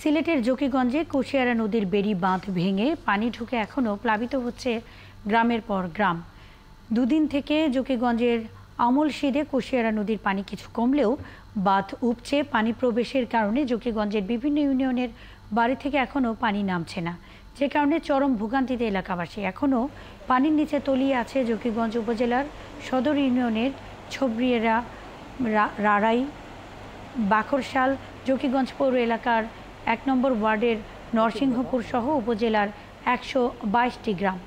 সিলেটের জকিগঞ্জে কুশিয়ারা নদীর বেড়ি বাঁধ ভেঙে পানি ঢুকে এখনও প্লাবিত হচ্ছে গ্রামের পর গ্রাম। দুদিন থেকে জকিগঞ্জের আমলশিদে কুশিয়ারা নদীর পানি কিছু কমলেও বাঁধ উপচে পানি প্রবেশের কারণে জকিগঞ্জের বিভিন্ন ইউনিয়নের বাড়ি থেকে এখনও পানি নামছে না, যে কারণে চরম ভোগান্তিতে এলাকাবাসী। এখনও পানির নিচে তলিয়ে আছে জকিগঞ্জ উপজেলার সদর ইউনিয়নের ছবরিয়েরা, রাড়াই, বাখরশাল, জকিগঞ্জ পৌর এলাকার ১ নম্বর ওয়ার্ডের নরসিংহপুর সহ উপজেলার ১২২টি গ্রাম।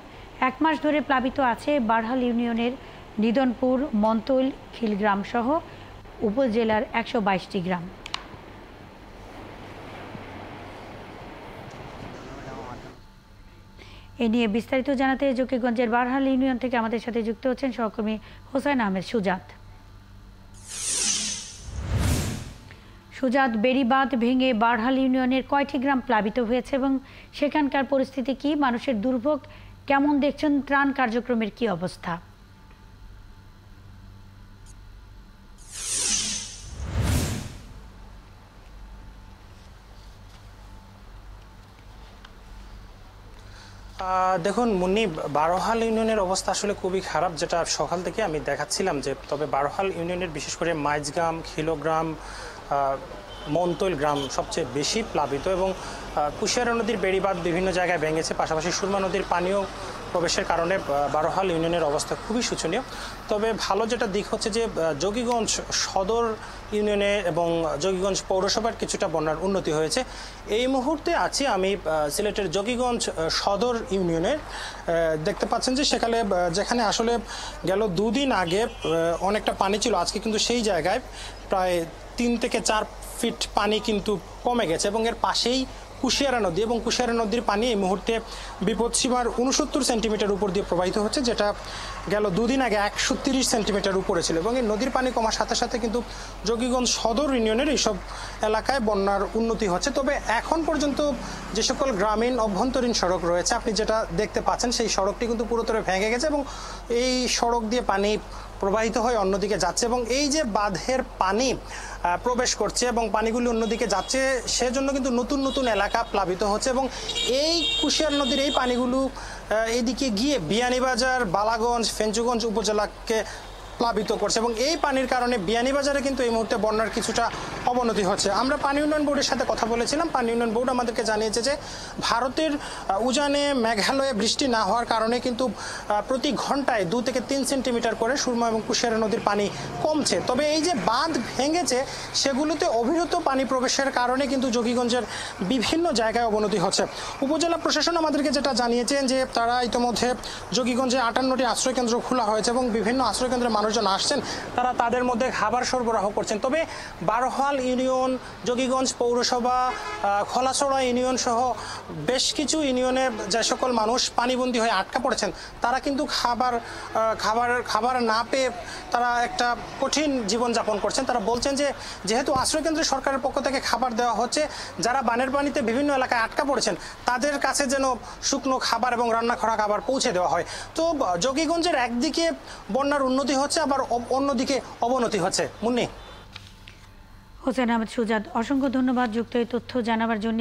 এক মাস ধরে প্লাবিত আছে বারহাল ইউনিয়নের নিদনপুর, মন্তল, খিলগ্রাম সহ উপজেলার ১২২টি গ্রাম। এ নিয়ে বিস্তারিত জানাতে জকিগঞ্জের বারহাল ইউনিয়ন থেকে আমাদের সাথে যুক্ত হচ্ছেন সহকর্মী হোসেন আহমেদ সুজাত। সুজাত, বেড়িবাঁধ ভেঙে বারহাল ইউনিয়নের কয়টি গ্রাম প্লাবিত হয়েছে এবং সেখানকার পরিস্থিতি কি? মানুষের দুর্ভোগ কেমন দেখছেন? ত্রাণ কার্যক্রমের কি অবস্থা? দেখুন মুন্নি, বারহাল ইউনিয়নের অবস্থা আসলে খুবই খারাপ, যেটা সকাল থেকে আমি দেখাচ্ছিলাম। যে তবে বারহাল ইউনিয়নের বিশেষ করে মাইজগ্রাম, খিলগ্রাম, মন্তল গ্রাম সবচেয়ে বেশি প্লাবিত এবং কুশিয়ারা নদীর বেড়িবাঁধ বিভিন্ন জায়গায় ভেঙেছে। পাশাপাশি সুরমা নদীর পানীয় প্রবেশের কারণে বারহাল ইউনিয়নের অবস্থা খুবই শোচনীয়। তবে ভালো যেটা দিক হচ্ছে যে জকিগঞ্জ সদর ইউনিয়নে এবং জকিগঞ্জ পৌরসভার কিছুটা বন্যার উন্নতি হয়েছে। এই মুহূর্তে আছি আমি সিলেটের জকিগঞ্জ সদর ইউনিয়নের। দেখতে পাচ্ছেন যে যেখানে আসলে গেল দুদিন আগে অনেকটা পানি ছিল, আজকে কিন্তু সেই জায়গায় প্রায় ৩ থেকে ৪ ফিট পানি কিন্তু কমে গেছে এবং এর পাশেই কুশিয়ারা নদী এবং কুশিয়ারা নদীর পানি এই মুহূর্তে বিপদসীমার ৬৯ সেন্টিমিটার উপর দিয়ে প্রবাহিত হচ্ছে, যেটা গেল দুদিন আগে ১৩০ সেন্টিমিটার উপরে ছিল। এবং এই নদীর পানি কমার সাথে সাথে কিন্তু জকিগঞ্জ সদর ইউনিয়নের এইসব এলাকায় বন্যার উন্নতি হচ্ছে। তবে এখন পর্যন্ত যে সকল গ্রামীণ অভ্যন্তরীণ সড়ক রয়েছে, আপনি যেটা দেখতে পাচ্ছেন সেই সড়কটি কিন্তু পুরোতরে ভেঙে গেছে এবং এই সড়ক দিয়ে পানি প্রবাহিত হয়ে অন্যদিকে যাচ্ছে এবং এই যে বাঁধের পানি প্রবেশ করছে এবং পানিগুলি অন্যদিকে যাচ্ছে, সেজন্য কিন্তু নতুন নতুন এলাকা প্লাবিত হচ্ছে এবং এই কুশিয়ারা নদীর এই পানিগুলো এইদিকে গিয়ে বিয়ানীবাজার, বালাগঞ্জ, ফেঞ্চুগঞ্জ উপজেলাকে প্লাবিত করছে এবং এই পানির কারণে বিয়ানীবাজারে কিন্তু এই মুহূর্তে বন্যার কিছুটা অবনতি হচ্ছে। আমরা পানি উন্নয়ন বোর্ডের সাথে কথা বলেছিলাম। পানি উন্নয়ন বোর্ড আমাদেরকে জানিয়েছে যে ভারতের উজানে মেঘালয়ে বৃষ্টি না হওয়ার কারণে কিন্তু প্রতি ঘন্টায় ২ থেকে ৩ সেন্টিমিটার করে সুরমা এবং কুশিয়ারা নদীর পানি কমছে। তবে এই যে বাঁধ ভেঙেছে সেগুলোতে অবিরত পানি প্রবেশের কারণে কিন্তু জকিগঞ্জের বিভিন্ন জায়গায় অবনতি হচ্ছে। উপজেলা প্রশাসন আমাদেরকে যেটা জানিয়েছেন যে তারা ইতিমধ্যে জকিগঞ্জে ৫৮টি আশ্রয়কেন্দ্র খোলা হয়েছে এবং বিভিন্ন আশ্রয়কেন্দ্রে মানুষজন আসছেন, তারা তাদের মধ্যে খাবার সরবরাহ করছেন। তবে বারহাল ইউনিয়ন, জকিগঞ্জ পৌরসভা, খোলাছড়া ইউনিয়ন সহ বেশ কিছু ইউনিয়নে যে সকল মানুষ পানিবন্দী হয়ে আটকা পড়েছেন, তারা কিন্তু খাবার না পেয়ে তারা একটা কঠিন জীবনযাপন করছেন। তারা বলছেন যে যেহেতু আশ্রয়কেন্দ্রে সরকারের পক্ষ থেকে খাবার দেওয়া হচ্ছে, যারা বানের পানিতে বিভিন্ন এলাকায় আটকা পড়েছেন তাদের কাছে যেন শুকনো খাবার এবং রান্না করা খাবার পৌঁছে দেওয়া হয়। তো জকিগঞ্জের একদিকে বন্যার উন্নতি হচ্ছে, আবার অন্যদিকে অবনতি হচ্ছে। মুন্নি। হোসেন আহমেদ সুজাত, অসংখ্য ধন্যবাদ যুক্ত এই তথ্য জানাবার জন্য।